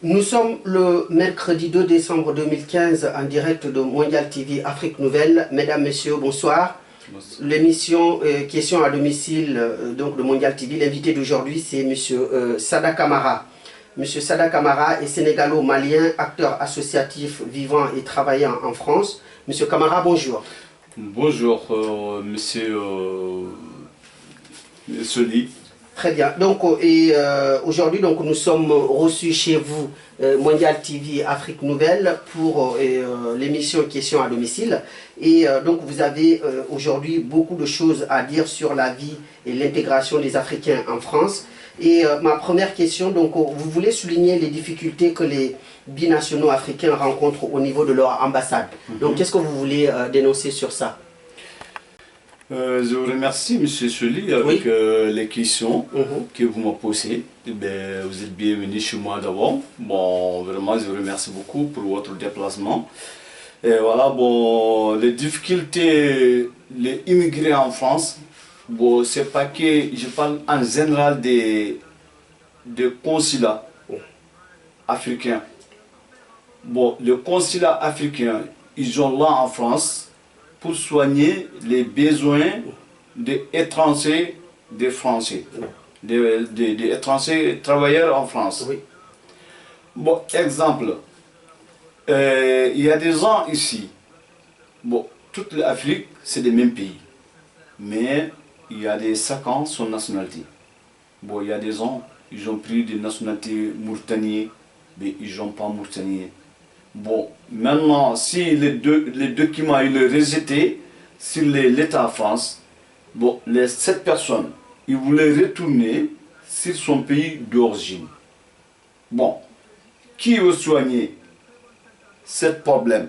Nous sommes le mercredi 2 décembre 2015 en direct de Mondial TV Afrique Nouvelle. Mesdames, Messieurs, bonsoir. L'émission Questions à domicile donc de Mondial TV. L'invité d'aujourd'hui, c'est M. Sada Camara. M. Sada Camara est sénégalo-malien, acteur associatif vivant et travaillant en France. M. Camara, bonjour. Bonjour, monsieur Soli. Très bien. Donc, aujourd'hui, nous sommes reçus chez vous, Mondial TV Afrique Nouvelle, pour l'émission Questions à domicile. Et donc, vous avez aujourd'hui beaucoup de choses à dire sur la vie et l'intégration des Africains en France. Et ma première question, donc, vous voulez souligner les difficultés que les binationaux africains rencontrent au niveau de leur ambassade. Donc, qu'est-ce que vous voulez dénoncer sur ça? Je vous remercie, M. Soli, avec les questions que vous m'avez posées. Vous êtes bienvenue chez moi d'abord. Bon, vraiment, je vous remercie beaucoup pour votre déplacement. Et voilà, bon, les difficultés, les immigrés en France, bon, c'est pas que je parle en général des consulats africains. Bon, les consulats africains, ils sont là en France pour soigner les besoins des étrangers, des Français, des étrangers travailleurs en France. Oui. Bon, exemple, il y a des gens ici, bon, toute l'Afrique, c'est les mêmes pays, mais il y a des chacun son nationalité. Bon, il y a des gens, ils ont pris des nationalités mauritaniennes, mais ils n'ont pas mauritaniennes. Bon, maintenant, si les documents ils les rejetés sur l'État France, bon, cette personne, il voulait retourner sur son pays d'origine. Bon, qui veut soigner ce problème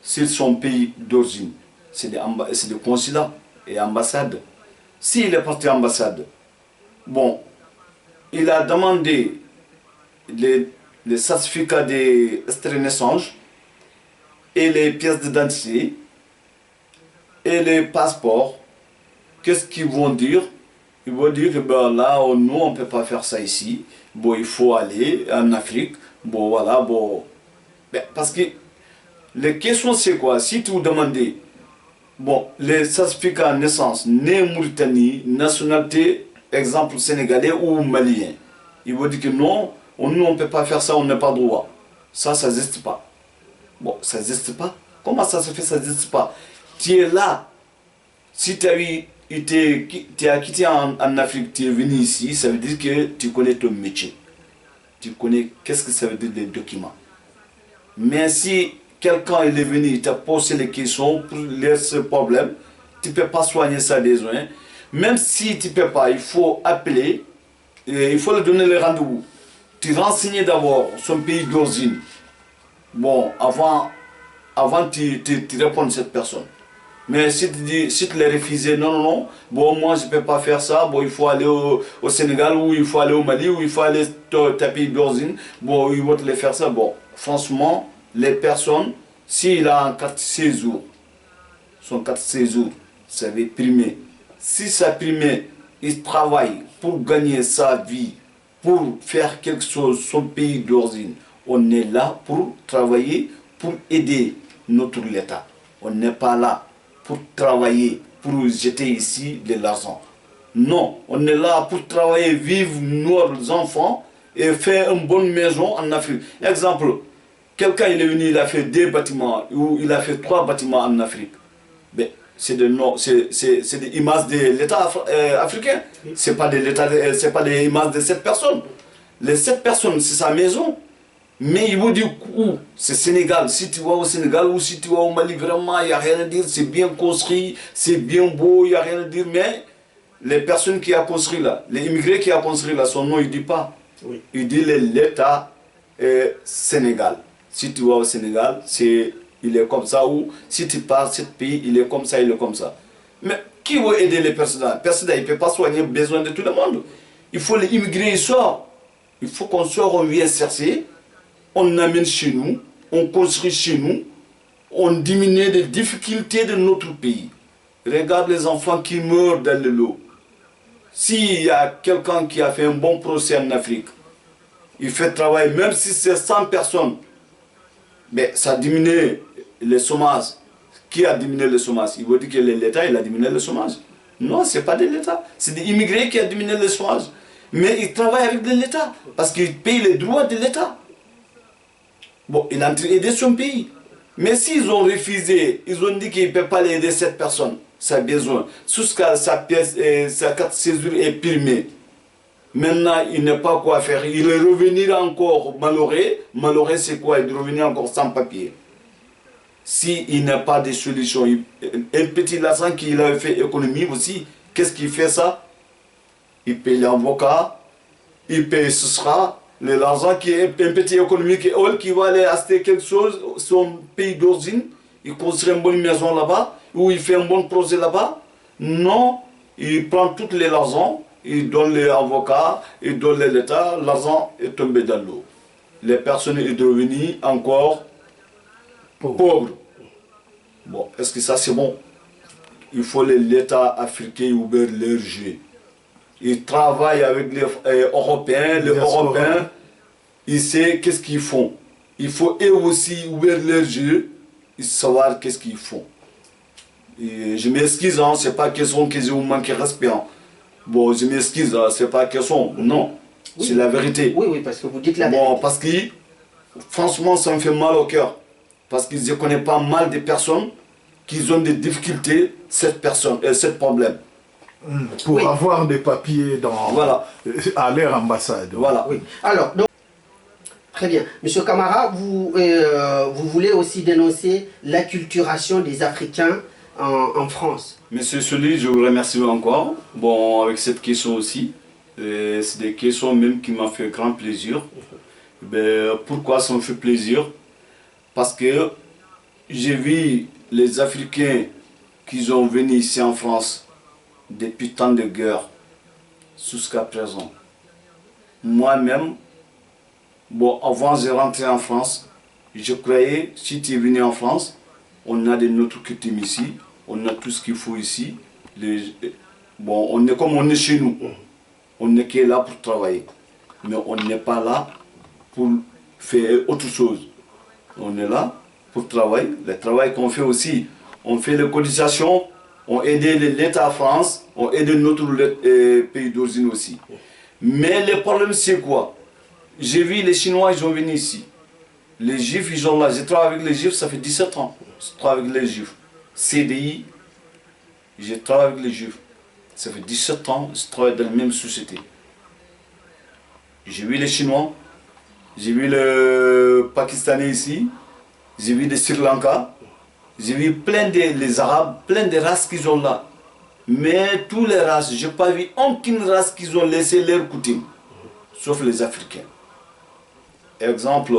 sur son pays d'origine? C'est des consulats et ambassades. S'il est parti à l'ambassade, bon, il a demandé les certificats d'extrait de naissance et les pièces d'identité et les passeports. Qu'est-ce qu'ils vont dire? Ils vont dire que ben là, nous, on ne peut pas faire ça ici. Bon, il faut aller en Afrique. Bon, voilà, bon. Ben, parce que les questions, c'est quoi? Si vous demandez, bon, les certificats de naissance, né Mauritanie, nationalité, exemple sénégalais ou malien, ils vont dire que non. Nous, on ne peut pas faire ça, on n'a pas droit. Ça n'existe pas. Bon, ça n'existe pas. Comment ça se fait, ça n'existe pas? Tu es là. Si tu as quitté en Afrique, tu es venu ici, ça veut dire que tu connais ton métier. Tu connais qu'est-ce que ça veut dire les documents. Mais si quelqu'un est venu, il t'a posé les questions pour lire ce problème, tu ne peux pas soigner ça besoin. Même si tu ne peux pas, il faut appeler, et il faut lui donner le rendez-vous. Tu renseignes d'abord son pays d'origine. Bon, avant tu réponds à cette personne. Mais si tu les refuses, non, bon, moi je ne peux pas faire ça, bon, il faut aller au Sénégal, ou il faut aller au Mali, ou il faut aller dans ta pays d'origine, bon, ils vont te les faire ça. Bon, franchement, les personnes, s'il a un carte séjour, son carte séjour, ça va primer. Si ça primé, il travaille pour gagner sa vie, pour faire quelque chose, son pays d'origine. On est là pour travailler, pour aider notre État. On n'est pas là pour travailler, pour jeter ici de l'argent. Non, on est là pour travailler, vivre nos enfants et faire une bonne maison en Afrique. Exemple, quelqu'un il est venu, il a fait 2 bâtiments, ou il a fait 3 bâtiments en Afrique. C'est des images de l'État africain. Ce n'est pas des images de cette personne. Les 7 personnes, c'est sa maison. Mais il vous dit où? C'est Sénégal. Si tu vas au Sénégal ou si tu vas au Mali, vraiment, il n'y a rien à dire. C'est bien construit, c'est bien beau, il n'y a rien à dire. Mais les personnes qui ont construit là, les immigrés qui ont construit là, son nom, il ne dit pas. Oui. Il dit l'État Sénégal. Si tu vas au Sénégal, il est comme ça. Ou si tu pars ce pays, il est comme ça, il est comme ça. Mais qui veut aider les personnes? Personne, il ne peut pas soigner les besoins de tout le monde. Il faut les immigrés, ils sortent. Il faut qu'on sorte, on vient chercher, on amène chez nous, on construit chez nous, on diminue les difficultés de notre pays. Regarde les enfants qui meurent dans le lot. S'il y a quelqu'un qui a fait un bon procès en Afrique, il fait travailler, même si c'est 100 personnes, mais ça diminue le chômage. Qui a diminué le chômage? Il veut dire que l'État il a diminué le chômage. Non, ce n'est pas de l'État, c'est des immigrés qui ont diminué le chômage. Mais ils travaillent avec l'État, parce qu'ils payent les droits de l'État. Bon, il a aidé son pays. Mais s'ils ont refusé, ils ont dit qu'ils ne peuvent pas aider cette personne, ça a besoin. Jusqu'à sa pièce, sa carte de séjour est primée. Maintenant, il n'a pas quoi faire. Il est revenu encore malheureux. Malheureux, c'est quoi? Il est revenu encore sans papier. S'il n'a pas de solution, un petit l'argent qu'il a fait économie aussi, qu'est-ce qu'il fait ça? Il paye l'avocat, il paye ce sera. L'argent qui est un petit économique, qui va aller acheter quelque chose, son pays d'origine, il construit une bonne maison là-bas, ou il fait un bon projet là-bas. Non, il prend tout l'argent, il donne les avocats, il donne l'État, l'argent est tombé dans l'eau. Les personnes sont devenues encore pauvres. Bon, est-ce que ça c'est bon? Il faut l'État africain ouvrir leur jeu. Ils travaillent avec les Européens, les Européens, ils savent qu'est-ce qu'ils font. Il faut eux aussi ouvrir leurs yeux et savoir qu'est-ce qu'ils font. Et je m'excuse, hein, c'est pas question qu'ils ont manqué de respect. Hein. Bon, je m'excuse, hein, c'est pas question, non, oui. C'est la vérité. Oui, oui, parce que vous dites la vérité. Bon, parce que, franchement, ça me fait mal au cœur. Parce que je connais pas mal de personnes qui ont des difficultés, cette problème. Pour oui. Avoir des papiers voilà. À leur ambassade. Voilà. Oui. Alors, donc, très bien. Monsieur Camara, vous voulez aussi dénoncer l'acculturation des Africains en France. Monsieur Soli, je vous remercie encore. Bon, avec cette question aussi, c'est des questions même qui m'ont fait grand plaisir. Ben, pourquoi ça me fait plaisir? Parce que j'ai vu les Africains qui sont venus ici en France depuis tant de guerres jusqu'à présent. Moi-même, bon, avant de rentrer en France, je croyais, si tu es venu en France, on a de notre coutumes ici, on a tout ce qu'il faut ici. Bon, on est comme on est chez nous. On n'est que là pour travailler. Mais on n'est pas là pour faire autre chose. On est là pour travailler. Le travail qu'on fait aussi, on fait les cotisations, on aide l'État France, on aide notre pays d'origine aussi. Mais le problème c'est quoi? J'ai vu les Chinois, ils sont venus ici. Les Juifs, ils sont là. Je travaille avec les Juifs, ça fait 17 ans. Je travaille avec les Juifs. CDI, je travaille avec les Juifs. Ça fait 17 ans, je travaille dans la même société. J'ai vu les Chinois, j'ai vu les Pakistanais ici, j'ai vu les Sri Lanka, j'ai vu plein les Arabes, plein de races qu'ils ont là. Mais toutes les races, je n'ai pas vu aucune race qu'ils ont laissé leur coutume, sauf les Africains. Exemple,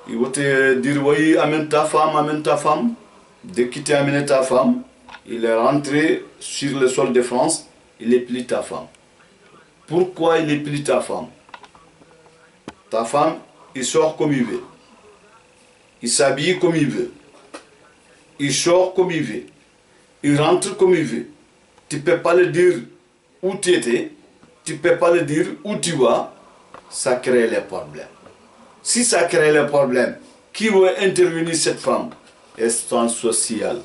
ils vont te dire, oui, amène ta femme. Dès que tu as amené ta femme, il est rentré sur le sol de France, il est plié ta femme. Pourquoi il est plié ta femme? Ta femme, il sort comme il veut. Il s'habille comme il veut. Il sort comme il veut. Il rentre comme il veut. Tu ne peux pas le dire où tu étais. Tu ne peux pas le dire où tu vas. Ça crée les problèmes. Si ça crée les problèmes, qui va intervenir cette femme? Instance sociale.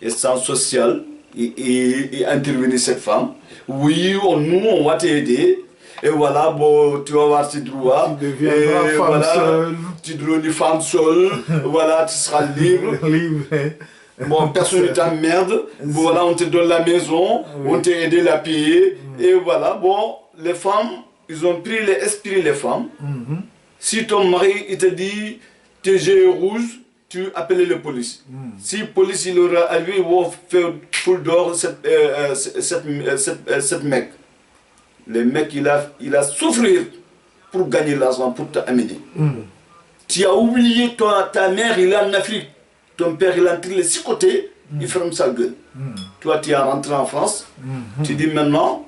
Instance sociale, et intervenir cette femme. Oui, nous, on va t'aider. Et voilà, bon, tu vas avoir tes droits. Tu deviendras femme voilà, seule. Tu deviendras une femme seule. Voilà, tu seras libre. Bon, personne ne t'emmerde. Bon, voilà, on te donne la maison. Oui. On t'a aidé à la payer. Et voilà, bon, les femmes, ils ont pris l'esprit, les femmes. Si ton mari, il te dit, tes yeux rouges, tu appelles la police. Si la police, il aura arrivé, ils vont faire full d'or cette mec. Le mec, il a souffert pour gagner l'argent, pour t'amener. Tu as oublié, ta mère, il est en Afrique. Ton père, il est entre les 6 côtés, il ferme sa gueule. Toi, tu es rentré en France, tu dis maintenant,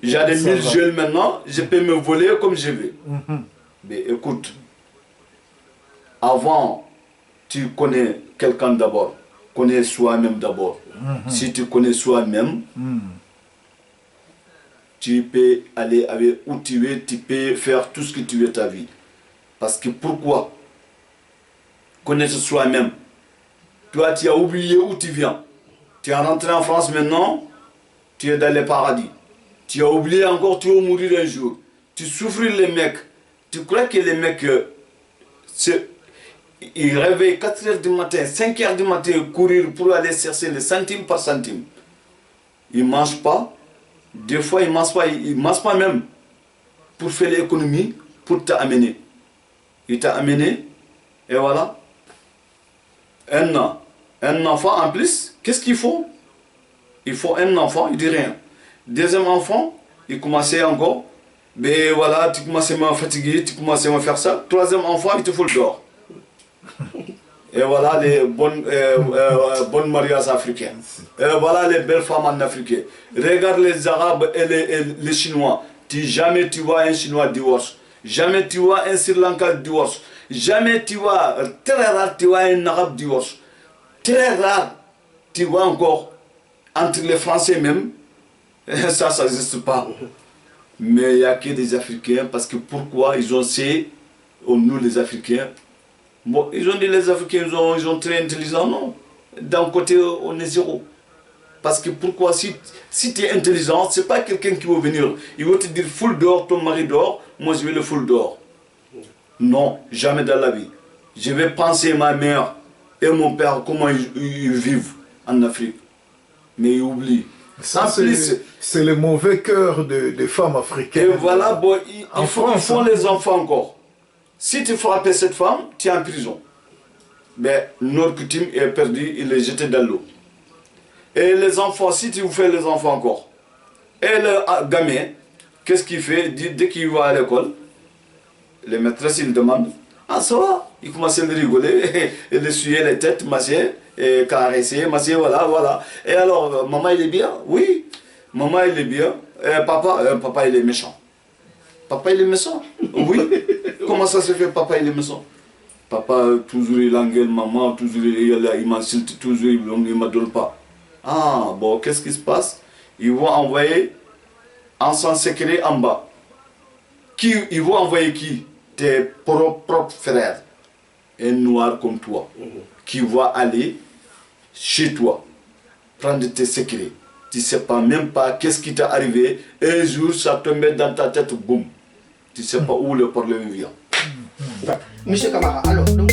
j'ai des 1000 jeunes maintenant, je peux me voler comme je veux. Mais écoute, avant, tu connais quelqu'un d'abord, connais soi-même d'abord. Si tu connais soi-même, tu peux aller avec où tu veux, tu peux faire tout ce que tu veux ta vie. Parce que pourquoi? Connaître soi-même. Toi, tu as oublié où tu viens. Tu es rentré en France maintenant, tu es dans le paradis. Tu as oublié encore, tu vas mourir un jour. Tu souffres les mecs. Tu crois que les mecs, ils réveillent 4 h du matin, 5 h du matin, courir pour aller chercher les centimes par centime. Ils ne mangent pas. Des fois, ils ne mangent pas même pour faire l'économie, pour t'amener. Il t'a amené, et voilà. Un enfant en plus, qu'est-ce qu'il faut? Il faut un enfant, il dit rien. Deuxième enfant, il commençait encore. Mais voilà, tu commences à me fatiguer, tu commences à me faire ça. Troisième enfant, il te faut le d'or. Et voilà les bonnes mariages africains. Et voilà les belles femmes en Afrique. Regarde les Arabes et les Chinois. Jamais tu vois un Chinois divorce. Jamais tu vois un Sri Lanka divorce. Jamais tu vois, très rare, tu vois un Arabe divorce. Très rare, tu vois encore, entre les Français même, ça n'existe pas. Mais il n'y a que des Africains, parce que pourquoi ils ont ces, nous les Africains, bon, ils ont dit les Africains, ils sont très intelligents, non. D'un côté, on est zéro. Parce que pourquoi, si tu es intelligent, ce n'est pas quelqu'un qui va venir, il va te dire full d'or, ton mari d'or, moi je vais le full d'or. Non, jamais dans la vie. Je vais penser ma mère et mon père, comment ils vivent en Afrique. Mais ils oublient. Ça, c'est le mauvais cœur des femmes africaines. Et voilà, bon, ils font les enfants encore. Si tu frappes cette femme, tu es en prison. Mais notre coutume est perdue, il est jeté dans l'eau. Et les enfants, si tu fais les enfants encore, et le gamin, qu'est-ce qu'il fait? Dès qu'il va à l'école, les maîtresses, ils demandent, ah ça va? Il commence à rigoler, et de suyer les têtes, masser, et caresser, masser, voilà. Et alors, maman, il est bien? Oui, maman, il est bien. Et papa, il est méchant. Papa, il est méchant? Oui. Comment ça se fait, papa, il est méchant? Papa, toujours il engueule maman, toujours il m'insulte, toujours il ne me donne pas. Ah, bon, qu'est-ce qui se passe? Ils vont envoyer un sang secret en bas. Ils vont envoyer qui? Tes propres frères, un noir comme toi, qui va aller chez toi, prendre tes secrets. Tu ne sais pas même pas qu'est-ce qui t'est arrivé. Un jour, ça tombe dans ta tête, boum. Tu ne sais pas où le problème vient. Monsieur Camara, alors, donc...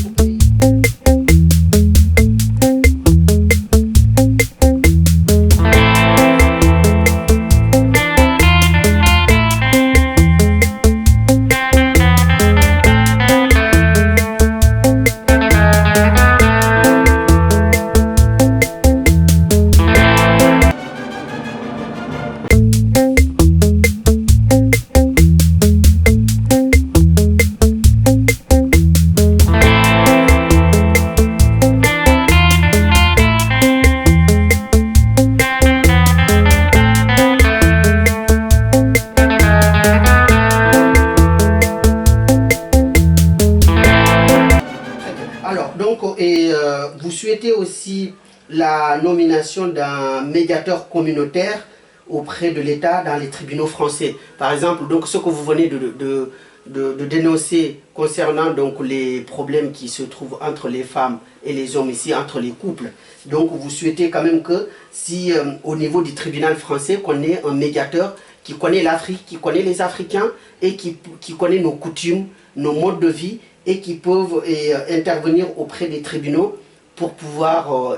vous souhaitez aussi la nomination d'un médiateur communautaire auprès de l'État dans les tribunaux français. Par exemple, donc, ce que vous venez de dénoncer concernant donc, les problèmes qui se trouvent entre les femmes et les hommes ici, entre les couples. Donc vous souhaitez quand même que si au niveau du tribunal français, qu'on ait un médiateur qui connaît l'Afrique, qui connaît les Africains et qui connaît nos coutumes, nos modes de vie et qui peuvent intervenir auprès des tribunaux pour pouvoir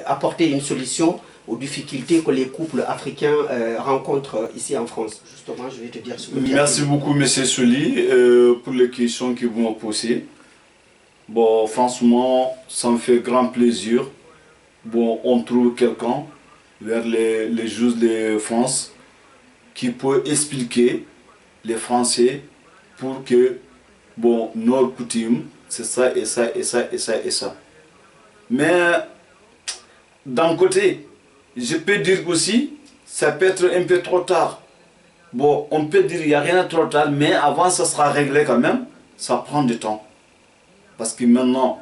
apporter une solution aux difficultés que les couples africains rencontrent ici en France. Justement, je vais te dire ce que Merci beaucoup, M. Soli, pour les questions que vous m'avez posées. Bon, franchement, ça me fait grand plaisir. Bon, on trouve quelqu'un vers les juges de France qui peut expliquer les Français pour que, bon, nos coutumes, c'est ça et ça et ça et ça et ça. Mais, d'un côté, je peux dire aussi, ça peut être un peu trop tard. Bon, on peut dire qu'il n'y a rien de trop tard, mais avant ça sera réglé quand même, ça prend du temps. Parce que maintenant,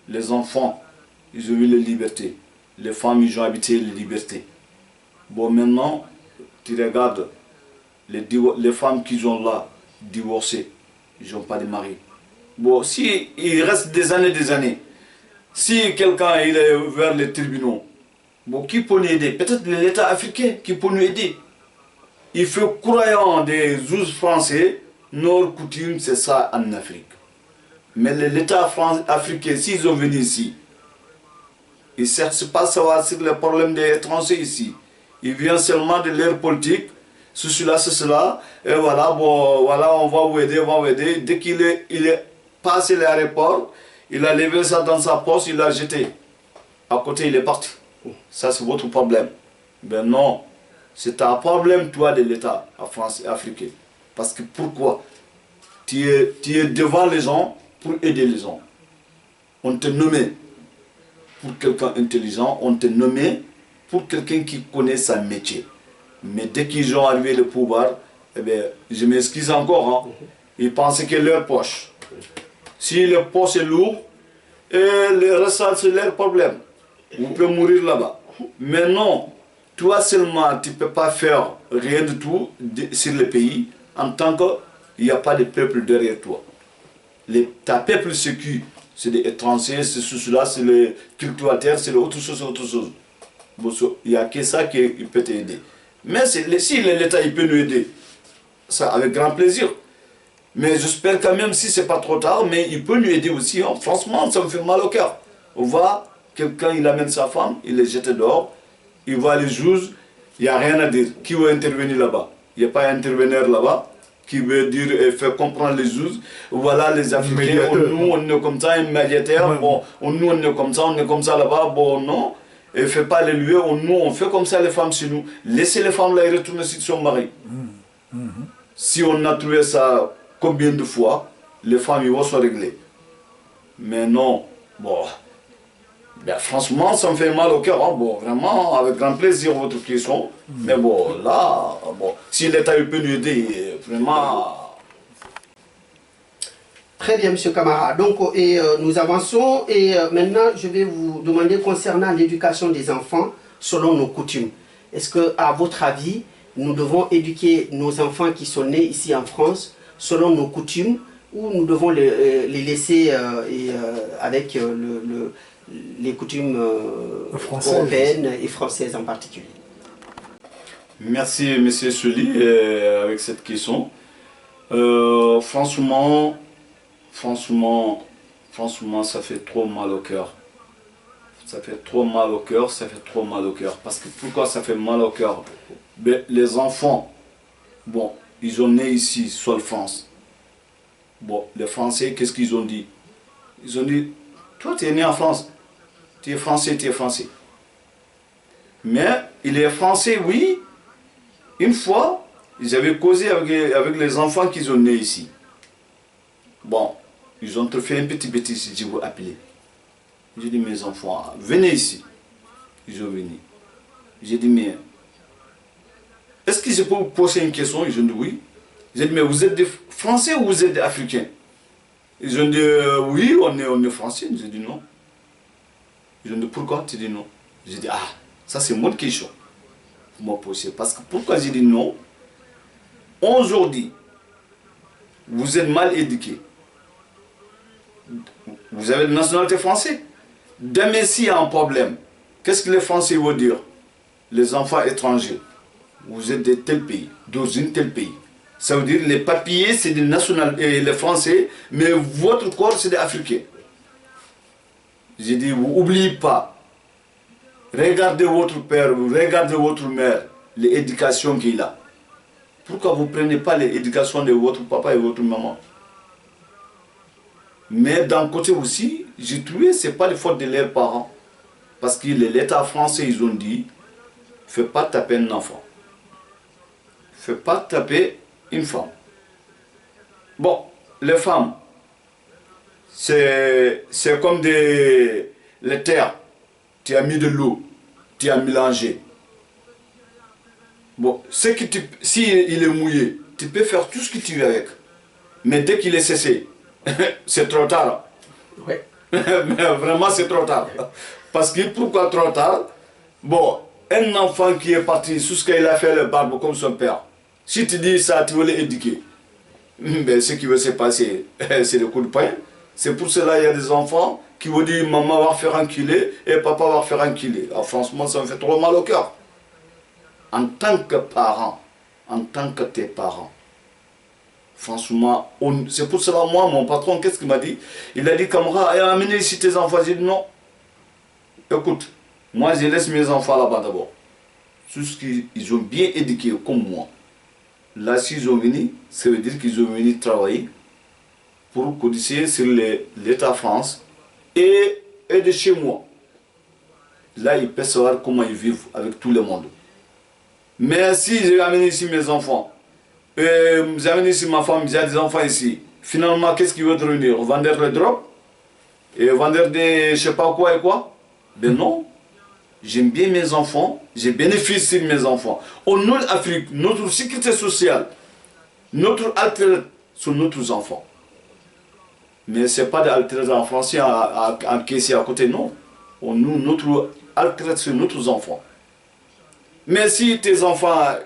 les enfants, ils ont eu la liberté. Les femmes, ils ont habité la liberté. Bon, maintenant, tu regardes les femmes qui sont là, divorcées, ils n'ont pas de mari. Bon, si il reste des années, si quelqu'un il est vers les tribunaux, bon, qui peut nous aider? Peut-être l'État africain qui peut nous aider. Il faut croyant des us français, nos coutumes, c'est ça en Afrique. Mais l'État africain, s'ils ont venu ici, ils ne cherchent pas à savoir sur les problèmes des étrangers ici. Ils viennent seulement de leur politique, cela, et voilà, bon, voilà, on va vous aider, Dès qu'il est passé l'aéroport, il a levé ça dans sa poche, il l'a jeté. À côté, il est parti. Ça, c'est votre problème. Ben non, c'est un problème, toi, de l'État africain. Parce que pourquoi? Tu es devant les gens pour aider les gens. On te nommé pour quelqu'un intelligent, on te nommé pour quelqu'un qui connaît son métier. Mais dès qu'ils ont arrivé le pouvoir, eh bien, je m'excuse encore, hein, ils pensaient que leur poche. Si le poche est lourd, et le reste, c'est leur problème. Vous pouvez mourir là-bas. Mais non, toi seulement, tu ne peux pas faire rien du tout sur le pays en tant qu'il n'y a pas de peuple derrière toi. Ta peuple, c'est des étrangers, c'est cela, c'est les cultivateurs, c'est autre chose. Bon, il n'y a que ça qui peut t'aider. Mais si l'État peut nous aider, ça avec grand plaisir. Mais j'espère quand même, si ce n'est pas trop tard, mais il peut nous aider aussi. Hein. Franchement, ça me fait mal au cœur. On voit, quelqu'un, il amène sa femme, il les jette dehors, il va les juges, il n'y a rien à dire. Qui veut intervenir là-bas? Il n'y a pas un intervenir là-bas qui veut dire et faire comprendre les juges. Voilà les Africains, nous on est comme ça, un médiateur, bon, nous on est comme ça là-bas, bon non. Et ne fait pas les lieux, nous on fait comme ça les femmes chez nous. Laissez les femmes là et retourner sur son mari. Si on a trouvé ça combien de fois, les femmes ils vont se régler. Mais non, bon. Ben, franchement, ça me fait mal au cœur. Hein. Bon, vraiment, avec grand plaisir, votre question. Mais bon, là, bon, si l'État peut nous aider, vraiment. Très bien, Monsieur Camara. Donc, nous avançons. Et maintenant, je vais vous demander concernant l'éducation des enfants selon nos coutumes. Est-ce que, à votre avis, nous devons éduquer nos enfants qui sont nés ici en France selon nos coutumes ou nous devons les laisser avec les coutumes européennes et françaises en particulier? Merci, M. Soli, avec cette question. Franchement, ça fait trop mal au cœur. Ça fait trop mal au cœur, Parce que pourquoi ça fait mal au cœur? Ben, les enfants, bon, ils sont nés ici, sur la France. Bon, les Français, qu'est-ce qu'ils ont dit? Ils ont dit, toi, tu es né en France. Tu es français. Mais il est français, oui. Une fois, ils avaient causé avec les enfants qui sont nés ici. Bon, ils ont fait un petit bêtise, je vous appelle. J'ai dit, mes enfants, venez ici. Ils sont venus. J'ai dit, mais est-ce que je peux vous poser une question? Ils ont dit oui. J'ai dit, mais vous êtes des Français ou vous êtes des Africains? Ils ont dit, oui, on est Français. J'ai dit non. Ils ont dit, pourquoi? Tu dis non. J'ai dit, ah, ça c'est mon question. Vous m'avez posé. Parce que pourquoi j'ai dit non? Aujourd'hui, vous êtes mal éduqués. Vous avez la nationalité française. Demain, s'il y a un problème, qu'est-ce que les Français vont dire? Les enfants étrangers. Vous êtes de tel pays, d'origine tel pays. Ça veut dire les papiers, c'est des nationalités, les Français, mais votre corps, c'est des Africains. J'ai dit, vous n'oubliez pas. Regardez votre père, regardez votre mère, l'éducation qu'il a. Pourquoi vous ne prenez pas l'éducation de votre papa et votre maman? Mais d'un côté aussi, j'ai trouvé que ce n'est pas la faute de leurs parents. Parce que l'État français, ils ont dit, ne fais pas taper un enfant. Ne fais pas taper une femme. Bon, les femmes, c'est comme les terres. Tu as mis de l'eau, tu as mélangé. Bon, si il est mouillé, tu peux faire tout ce que tu veux avec. Mais dès qu'il est cessé, c'est trop tard. Oui. Mais vraiment, c'est trop tard. Parce que pourquoi trop tard? Bon, un enfant qui est parti jusqu'à il a fait le barbe comme son père, Si tu dis ça, tu veux les éduquer. Mais ce qui veut se passer, c'est le coup de poing. C'est pour cela qu'il y a des enfants qui vont dire maman va faire enculer et papa va faire enculer. Alors, franchement, ça me fait trop mal au cœur. En tant que parent, en tant que tes parents, franchement, c'est pour cela, moi, mon patron, qu'est-ce qu'il m'a dit? Il a dit, camarade, amenez ici tes enfants. J'ai dit non. Écoute, moi, je laisse mes enfants là-bas d'abord. Tout ce qu'ils ont bien éduqué comme moi. Là, s'ils ont venu, ça veut dire qu'ils ont venu travailler pour codifier sur l'État France et de chez moi. Là, ils peuvent savoir comment ils vivent avec tout le monde. Mais si j'ai amené ici mes enfants, j'ai amené ici ma femme, j'ai des enfants ici, finalement, qu'est-ce qu'ils veulent devenir? Vendre les drogues? Et vendre des je sais pas quoi et quoi? Ben non. J'aime bien mes enfants, j'ai bénéficié de mes enfants. Au nord d'Afrique, notre sécurité sociale, notre alternance sont nos enfants. Mais ce n'est pas d'alternance en français en caissier à côté, non. Nous, notre alternance, c'est nos enfants. Mais si tes enfants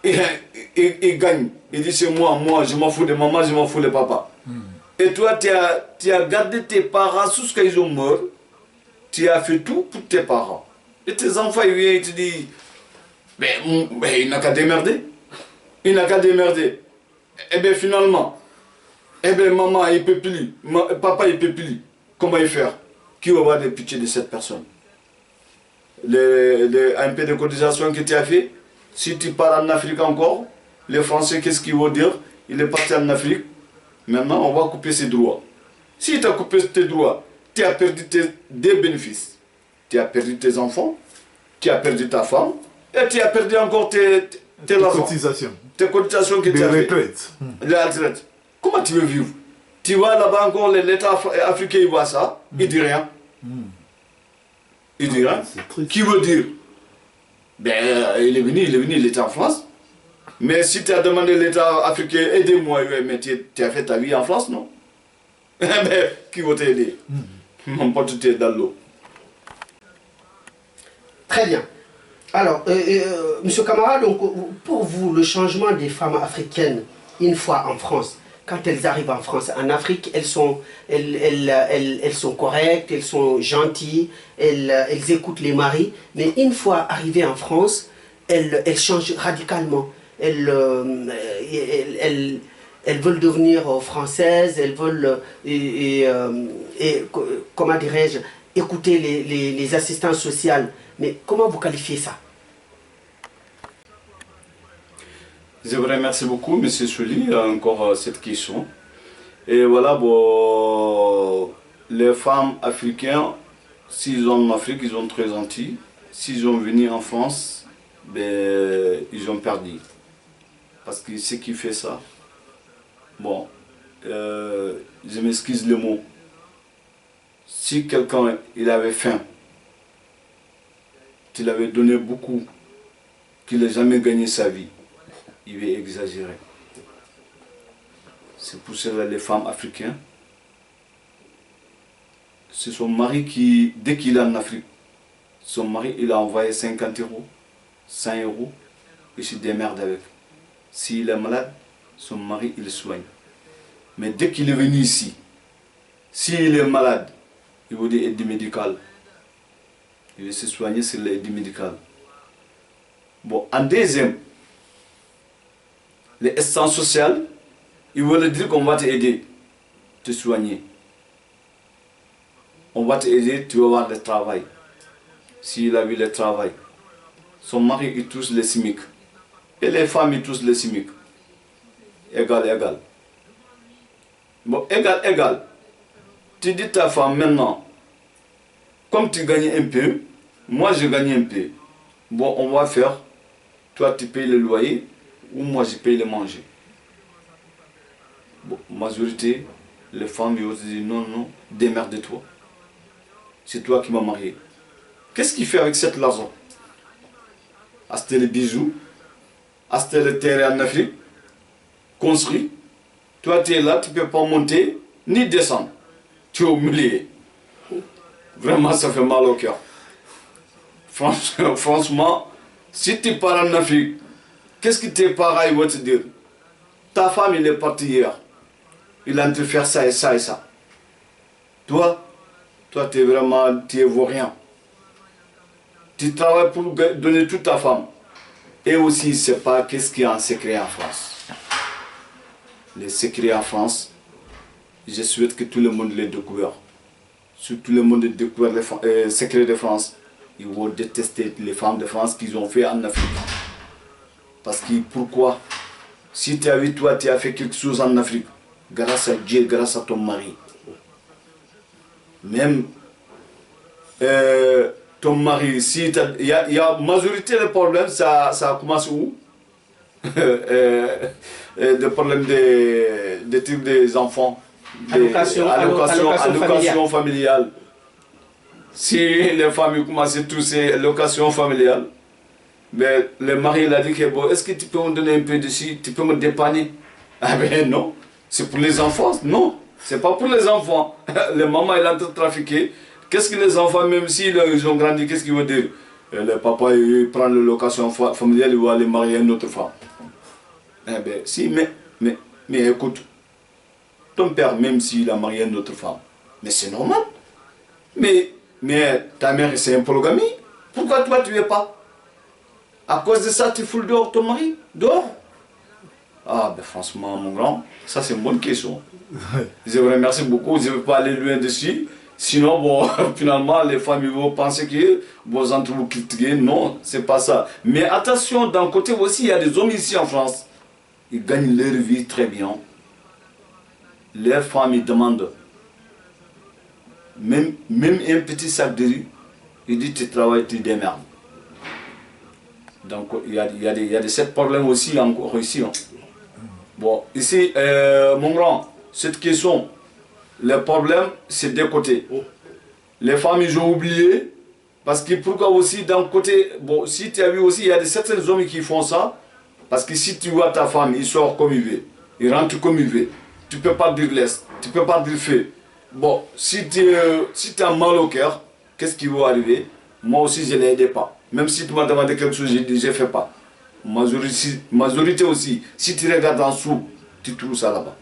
ils gagnent, ils disent c'est moi, je m'en fous de maman, je m'en fous de papa. Et toi, tu as gardé tes parents jusqu'à ils ont mort. Tu as fait tout pour tes parents. Et tes enfants, ils viennent et te disent, mais il n'a qu'à démerder. Il n'a qu'à démerder. Et bien finalement, maman, il ne peut plus. Papa, il ne peut plus. Comment il faire? Qui va avoir de pitié de cette personne? Un peu de cotisation que tu as fait. Si tu pars en Afrique encore, les Français, qu'est-ce qu'ils vont dire? Il est parti en Afrique. Maintenant, on va couper ses droits. Si tu as coupé tes droits, tu as perdu des bénéfices. Tu as perdu tes enfants, tu as perdu ta femme, et tu as perdu encore tes cotisations. Tes cotisations que tu as fait. Les retraites. Comment tu veux vivre? Tu vois là-bas encore, l'État africain, il voit ça, il dit rien. Il dit rien. Qui veut dire? Ben, il est venu, il était en France. Mais si tu as demandé à l'État africain, aidez-moi, mais tu as fait ta vie en France, non? Ben, qui va t'aider? Mon pote, tu es dans l'eau. Très bien. Alors, Monsieur Camara, donc, pour vous, le changement des femmes africaines, une fois en France, quand elles arrivent en France, en Afrique, elles sont correctes, elles sont gentilles, elles écoutent les maris, mais une fois arrivées en France, elles changent radicalement. Elles veulent devenir françaises, elles veulent, comment dirais-je, écouter les assistances sociales. Mais comment vous qualifiez ça? Je vous remercie beaucoup, M. Souli, encore cette question. Et voilà, bon, les femmes africaines, s'ils sont en Afrique, ils sont très gentils. S'ils sont venus en France, ben, ils ont perdu. Parce que ce qui fait ça, bon, je m'excuse le mot. Si quelqu'un il avait faim, tu l'avais donné beaucoup, qu'il n'a jamais gagné sa vie, il va exagérer. C'est pour cela les femmes africaines, c'est son mari qui, dès qu'il est en Afrique, son mari il a envoyé 50 €, 100 €, il se démerde avec. S'il est malade, son mari il le soigne. Mais dès qu'il est venu ici, s'il est malade, il veut dire aide médicale. Il veut se soigner sur l'aide médicale. Bon, en deuxième, les assistances sociales, ils veulent dire qu'on va t'aider, te soigner. On va t'aider, tu vas avoir le travail. S'il a vu le travail, son mari il touche le SMIC. Et les femmes ils touchent le SMIC. Égal, égal. Bon, égal, égal. Tu dis ta femme maintenant, comme tu gagnes un peu, moi je gagne un peu. Bon, on va faire, toi tu payes le loyer, ou moi je paye le manger. Bon, majorité, les femmes ils vont te dire non, non, démerde-toi. C'est toi qui m'as marié. Qu'est-ce qu'il fait avec cette l'argent? Acheter les bijoux, acheter le terrain en Afrique, construit. Toi tu es là, tu ne peux pas monter ni descendre. Tu es au milieu. Vraiment, ça fait mal au cœur. Franchement, si tu pars en Afrique, qu'est-ce que tes parents ils vont te dire? Ta femme, il est parti hier. Il a envie de faire ça et ça et ça. Toi, tu es vraiment, tu es vaurien. Tu travailles pour donner toute ta femme. Et aussi, il ne sait pas qu'est-ce qu'il y a en secret en France. Les secrets en France, je souhaite que tout le monde les découvre. Si tout le monde découvre les secrets de France, ils vont détester les femmes de France qu'ils ont fait en Afrique. Parce que pourquoi? Si tu as vu, toi, tu as fait quelque chose en Afrique, grâce à Dieu, grâce à ton mari. Même ton mari, si il y a majorité des problèmes, ça commence où? Des problèmes des trucs des enfants. Allocation familiale. Si les familles commencent à toucher allocation familiale, mais le mari il a dit que bon, est-ce que tu peux me donner un peu dessus, tu peux me dépanner? Ah ben non, c'est pour les enfants, non, c'est pas pour les enfants. Le maman il est en train de trafiquer. Qu'est-ce que les enfants, même s'ils ont grandi, qu'est-ce qu'ils vont dire? Le papa il prend la location familiale, il va aller marier une autre femme. Eh ben si, mais écoute, ton père, même s'il a marié une autre femme, mais c'est normal. Mais ta mère, c'est une polygamie. Pourquoi toi, tu ne es pas? À cause de ça, tu fous dehors ton mari? Dehors? Ah, ben franchement, mon grand, ça c'est une bonne question. Je vous remercie beaucoup, je ne veux pas aller loin dessus. Sinon, bon, finalement, les familles vont penser que vos entre vous critiquez. Non, c'est pas ça. Mais attention, d'un côté aussi, il y a des hommes ici en France. Ils gagnent leur vie très bien. Leurs femmes, ils demandent même un petit sac de riz. Ils disent tu travailles, tu démerdes. Donc il y a des sept problèmes aussi encore ici. Hein. Bon, ici, mon grand, cette question, le problème, c'est des côtés. Les femmes, ils ont oublié. Parce que pourquoi aussi d'un côté, bon, si tu as vu aussi, il y a certains hommes qui font ça. Parce que si tu vois ta femme, il sort comme il veut. Il rentre comme il veut. Tu ne peux pas dire l'est, tu ne peux pas dire fait. Bon, si tu as mal au cœur, qu'est-ce qui va arriver? Moi aussi, je ne l'aidais pas. Même si tu m'as demandé quelque chose, je dis, je ne fais pas. Majorité aussi, si tu regardes en dessous, tu trouves ça là-bas.